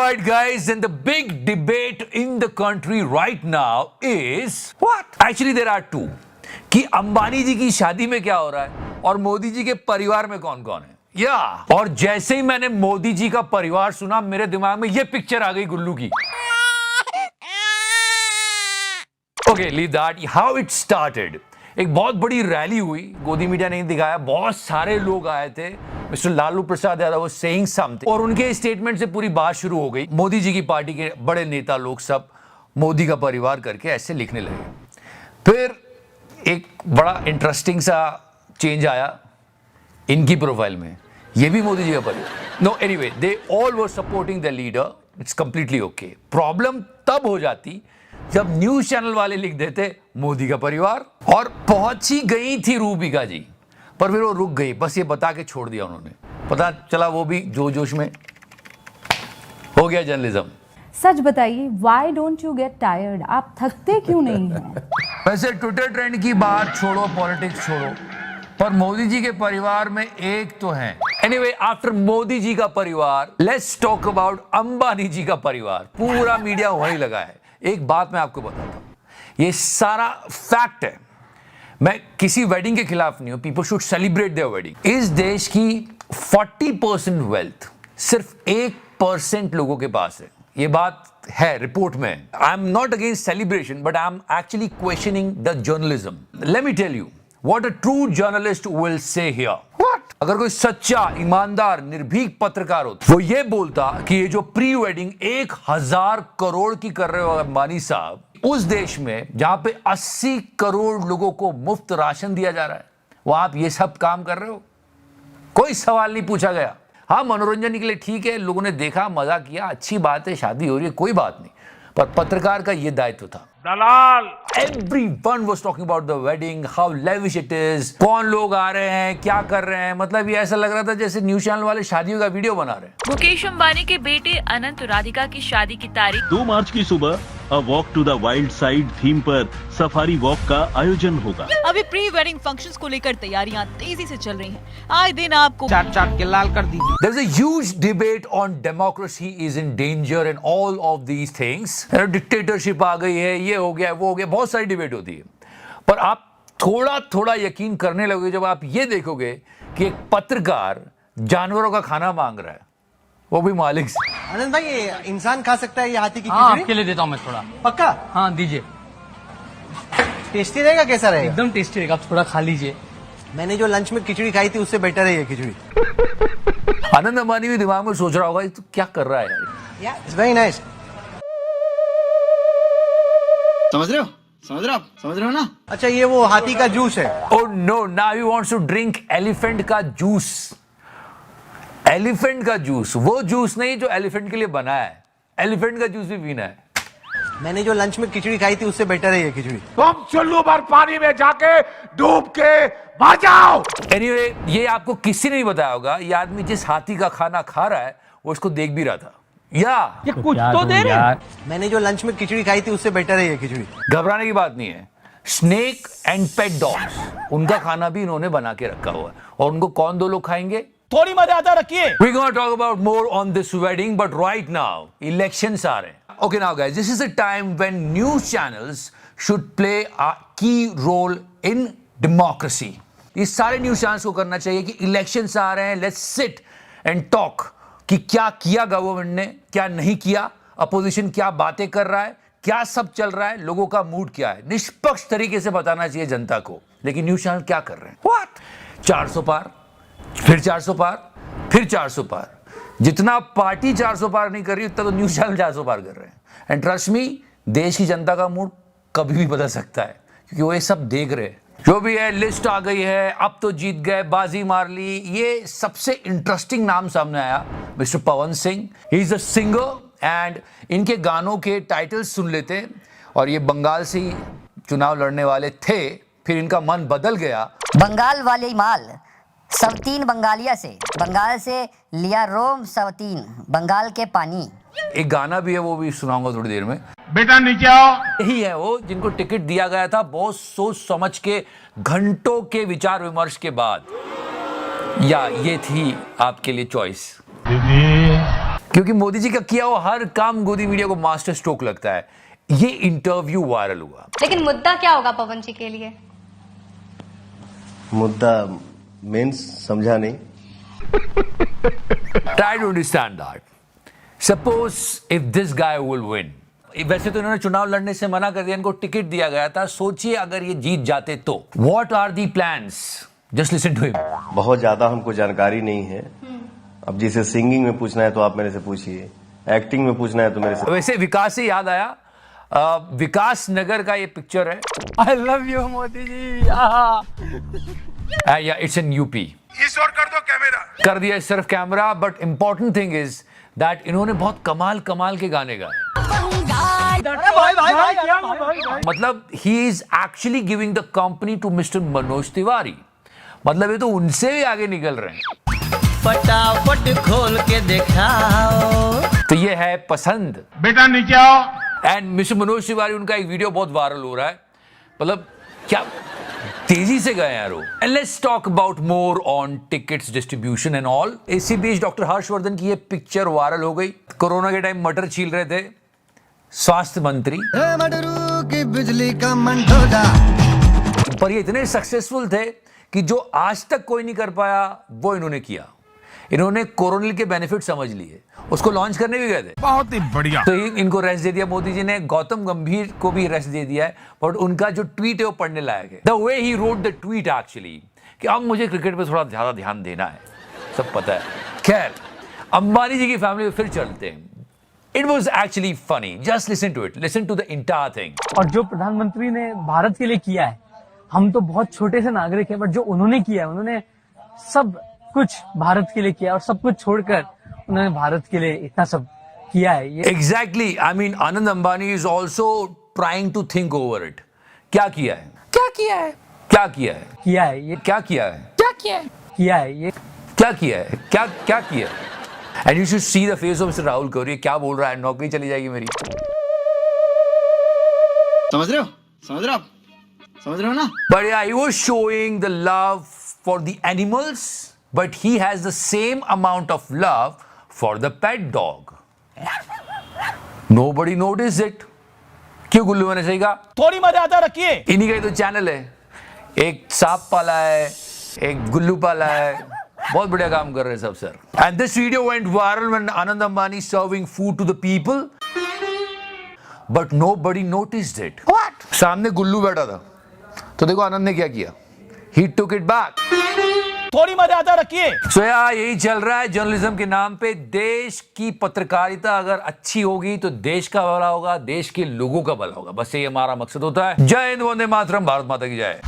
Alright guys, and the big debate in the country right now is what? Actually there are two. कि अंबानी जी की शादी में क्या हो रहा है और मोदी जी के परिवार में कौन कौन है। या और जैसे ही मैंने मोदी जी का परिवार सुना मेरे दिमाग में ये पिक्चर आ गई गुल्लू की। Okay, leave that. How it started, एक बहुत बड़ी रैली हुई, गोदी मीडिया नहीं दिखाया, बहुत सारे लोग आए थे। Mister Lalu Prasad Yadav was saying something और उनके स्टेटमेंट से पूरी बात शुरू हो गई। मोदी जी की पार्टी के बड़े नेता लोग सब मोदी का परिवार करके ऐसे लिखने लगे। फिर एक बड़ा इंटरेस्टिंग सा चेंज आया इनकी प्रोफाइल में, ये भी मोदी जी का परिवार। No, anyway, they all were supporting the leader, it's completely okay. Problem तब हो जाती जब न्यूज चैनल वाले लिख देते मोदी का परिवार, और पहुंची गई थी रूबिका जी, पर फिर वो रुक गई, बस ये बता के छोड़ दिया उन्होंने। पता चला वो भी जोश में हो गया जर्नलिज्म। सच बताइए, why don't you get tired? आप थकते क्यों नहीं हैं? वैसे ट्विटर ट्रेंड की बात छोड़ो, पॉलिटिक्स छोड़ो, पर मोदी जी के परिवार में एक तो है। एनीवे, आफ्टर मोदी जी का परिवार, लेट्स टॉक अबाउट अंबानी जी का परिवार। पूरा मीडिया वहीं लगा है। एक बात मैं आपको बताता हूं, ये सारा फैक्ट है। मैं किसी वेडिंग के खिलाफ नहीं हूं, people should celebrate their wedding. इस देश की 40% वेल्थ सिर्फ 1% लोगों के पास है। ये बात है, रिपोर्ट में। I am not against celebration, but I am actually questioning the journalism. Let me tell you what a true journalist will say here. अगर कोई सच्चा, ईमानदार, निर्भीक पत्रकार होता, वो ये बोलता कि ये जो प्री वेडिंग 1000 करोड़ की कर रहे हो अंबानी साहब, उस देश में जहां पे 80 करोड़ लोगों को मुफ्त राशन दिया जा रहा है, वो आप ये सब काम कर रहे हो, कोई सवाल नहीं पूछा गया। हाँ, मनोरंजन के लिए ठीक है, लोगों ने देखा, मजा किया, अच्छी बात है, शादी हो रही है, कोई बात नहीं, पर पत्रकार का ये दायित्व था। दलाल। Everyone was talking about the wedding, how lavish it is, कौन लोग आ रहे हैं, क्या कर रहे हैं, मतलब ये ऐसा लग रहा था जैसे न्यूज चैनल वाले शादियों का वीडियो बना रहे हैं। मुकेश अंबानी के बेटे अनंत राधिका की शादी की तारीख 2 मार्च की सुबह a walk to the wild side theme पर सफारी वॉक का आयोजन होगा। अभी प्री वेडिंग फंक्शंस को लेकर तैयारियां तेजी से चल रही हैं। आए दिन आपको चाट चाट के लाल कर दीजिए। There's a huge debate on democracy is in danger and all of these things. Dictatorship आ गई है, ये हो गया, वो हो गया, बहुत सारी डिबेट होती है। पर आप थोड़ा थोड़ा यकीन करने लगोगे जब आप ये देखोगे कि एक पत्रकार जानवरों का खाना मांग रहा है, वो भी मालिक से। आनंद भाई, ये इंसान खा सकता है ये हाथी की हाँ, खिचड़ी? आपके लिए देता हूँ मैं थोड़ा। पक्का? हाँ, दीजिए। टेस्टी रहेगा? कैसा रहेगा? एकदम टेस्टी रहेगा, आप थोड़ा खा लीजिए। मैंने जो लंच में खिचड़ी खाई थी उससे बेटर है ये खिचड़ी। आनंद अंबानी भी दिमाग में सोच रहा होगा ये तो क्या कर रहा है यार। It's very nice. समझ रहे हो? समझ रहे हो ना? अच्छा, ये वो हाथी का जूस है। Oh no, now he wants to drink elephant का जूस। एलिफेंट का जूस, वो जूस नहीं जो एलिफेंट के लिए बना है, एलिफेंट का जूस भी पीना है। मैंने जो लंच में खिचड़ी खाई थी उससे बेटर है ये खिचड़ी। तुम चुल्लू भर पानी में जाके डूब के मर जाओ। एनीवे, ये आपको किसी ने नहीं बताया होगा, ये आदमी जिस हाथी का खाना खा रहा है वो इसको देख भी रहा था। या ये कुछ तो दे रहे। मैंने जो लंच में खिचड़ी खाई थी उससे बेटर है ये खिचड़ी। घबराने की बात नहीं है। स्नेक एंड पेट डॉग्स, उनका खाना भी इन्होंने बना के रखा हुआ है, और उनको कौन दो लोग खाएंगे? थोड़ी मर्यादा रखिए। We're going to talk about more on this wedding, but right now, elections are in. Okay, now guys, this is a time when news channels should play a key role in democracy. ये सारे news channels को करना चाहिए कि elections आ रहे हैं, let's sit and talk कि क्या किया गवर्नमेंट ने, क्या नहीं किया, अपोजिशन क्या बातें कर रहा है, क्या सब चल रहा है, लोगों का मूड क्या है, निष्पक्ष तरीके से बताना चाहिए जनता को। लेकिन न्यूज चैनल क्या कर रहे हैं? What? 400 पार, फिर 400 पार, फिर 400 पार। जितना पार्टी 400 पार नहीं कर रही, उतना तो न्यूज चैनल 400 पार कर रहे हैं। एंड ट्रस्ट मी, देश की जनता का मूड कभी भी बदल सकता है, क्योंकि वो ये सब देख रहे हैं। जो भी है, लिस्ट आ गई है, अब तो जीत गए, बाजी मार ली। ये सबसे इंटरेस्टिंग नाम सामने आया, mister Pawan Singh. He is a singer and इनके गानों के टाइटल्स सुन लेते हैं। और ये बंगाल से ही चुनाव लड़ने वाले थे, फिर इनका मन बदल गया। बंगाल वाले माल सवतीन बंगालिया से, बंगाल से लिया रोम सवतीन, बंगाल के पानी। एक गाना भी है, वो भी सुनाऊंगा थोड़ी देर में। बेटा नीचे आओ। यही है वो जिनको टिकट दिया गया था बहुत सोच समझ के, घंटों के विचार विमर्श के बाद, या ये थी आपके लिए चॉइस। क्योंकि मोदी जी का किया हुआ हर काम गोदी मीडिया को मास्टर स्ट्रोक लगता है। ये इंटरव्यू वायरल हुआ। लेकिन मुद्दा क्या होगा पवन जी के लिए? मुद्दा मीन्स समझा नहीं। Try to understand that. Suppose if this guy will win. वैसे तो इन्होंने चुनाव लड़ने से मना कर दिया, इनको टिकट दिया गया था। सोचिए अगर ये जीत जाते तो What are the plans? Just listen to him. बहुत ज्यादा हमको जानकारी नहीं है। अब जिसे सिंगिंग में पूछना है तो आप मेरे से पूछिए, एक्टिंग में पूछना है तो मेरे से। वैसे विकास से याद आया, विकास नगर का ये पिक्चर है। I love you Modi ji. या इट्स इन यूपी। इस और कर दो कैमरा। कर दिया सिर्फ camera, but important thing is that इन्होंने बहुत कमाल कमाल के गाने गाए। मतलब ही is actually giving the company to mister Manoj Tiwari. मतलब ये तो उनसे भी आगे निकल रहे हैं। फटाफट खोल के दिखाओ। तो ये है पसंद। बेटा नीचे आओ। एंड मिस्टर मनोज तिवारी, उनका एक वीडियो बहुत वायरल हो रहा है। मतलब क्या तेजी से गए यार वो। And let's talk about more on tickets distribution and all. इसी बीच डॉक्टर हर्षवर्धन की ये पिक्चर वायरल हो गई। कोरोना के टाइम मटर छील रहे थे स्वास्थ्य मंत्री, की बिजली का मंडोदा। पर ये इतने सक्सेसफुल थे कि जो आज तक कोई नहीं कर पाया वो इन्होंने किया। इन्होंने कोरोनिल के बेनिफिट समझ लिए, उसको लॉन्च करने भी गए थे। बहुत ही बढ़िया। तो इनको रेस्ट दे दिया मोदी जी ने। गौतम गंभीर को भी रेस्ट दे दिया है, बट उनका जो ट्वीट है वो पढ़ने लायक है। The way he wrote the tweet actually, कि अब मुझे क्रिकेट पे थोड़ा ज्यादा ध्यान देना है, सब पता है। खैर, अंबानी जी की फैमिली पे फिर चलते हैं। It was actually funny. Just listen to it, listen to the entire thing. और जो प्रधानमंत्री ने भारत के लिए किया है, हम तो बहुत छोटे से नागरिक हैं, बट जो उन्होंने किया है, उन्होंने सब कुछ भारत के लिए किया और सब कुछ छोड़कर उन्होंने भारत के लिए इतना सब किया है। ये exactly, I mean Anand Ambani is also trying to think over it. क्या किया है, क्या किया है, क्या किया है, किया है, ये क्या किया है, क्या किया है, किया है, ये क्या किया है, क्या क्या किया है। And you should see the face of mister Rahul Gauri. क्या बोल रहा है, नौकरी चली जाएगी मेरी। समझ रहे हो, समझ रहे हो आप, समझ रहे हो ना? But yeah, he was showing the love for the animals, but he has the same amount of love for the pet dog. Nobody noticed it. क्यों गुल्लू मैंने सही कहा? थोड़ी मर्यादा रखिए। इन्हीं का ही तो चैनल है। एक सांप पाला है, एक गुल्लू पाला है। बहुत बढ़िया काम कर रहे हैं सब sir. And this video went viral when Anand Ambani serving food to the people, but nobody noticed it. What? सामने गुल्लू बैठा था, तो देखो आनंद ने क्या किया। He took it back. थोड़ी मर्यादा रखिए। So यार यही चल रहा है जर्नलिज्म के नाम पे। देश की पत्रकारिता अगर अच्छी होगी तो देश का भला होगा, देश के लोगों का भला होगा। बस ये हमारा मकसद होता है। जय हिंद, वंदे मातरम, भारत माता की जय।